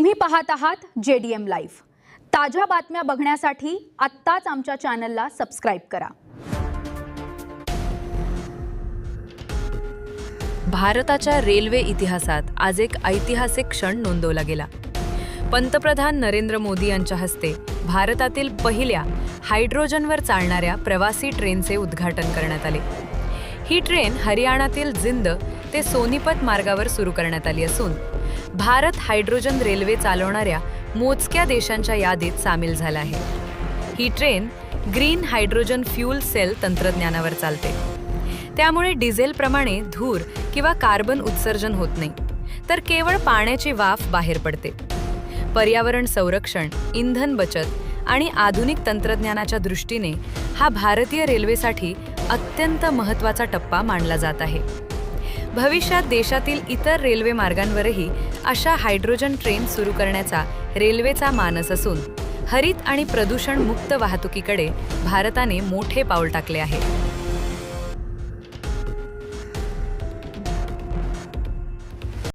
तुम्ही पाहत आहात JDM लाईव्ह। ताज्या बातम्या बघण्यासाठी आत्ताच आमच्या चॅनलला सबस्क्राइब करा। भारताच्या रेल्वे इतिहासात आज एक ऐतिहासिक क्षण नोंदवला गेला। पंतप्रधान नरेंद्र मोदी यांच्या हस्ते भारतातील पहिल्या हायड्रोजनवर चालणाऱ्या प्रवासी ट्रेनचे उद्घाटन करण्यात आले। ही ट्रेन हरियाणातील जिंद ते सोनीपत मार्गावर सुरू करण्यात आली असून भारत हायड्रोजन रेल्वे चालवणाऱ्या मोजक्या देशांच्या यादीत सामील झाला आहे। ही train green hydrogen fuel cell तंत्रज्ञानावर चालते। त्यामुळे डिझेलप्रमाणे धूर किंवा कार्बन उत्सर्जन होत नाही, तर केवळ पाण्याची वाफ बाहेर पडते। पर्यावरण संरक्षण, इंधन बचत आणि आधुनिक तंत्रज्ञानाच्या दृष्टीने हा भारतीय रेल्वेसाठी अत्यंत महत्त्वाचा टप्पा मानला जात आहे। भविष्यात देशातील इतर रेल्वे मार्गांवरही अशा हायड्रोजन ट्रेन सुरू करण्याचा रेल्वेचा मानस असून हरित आणि प्रदूषण मुक्त वाहतुकीकडे भारताने मोठे पाऊल टाकले आहे।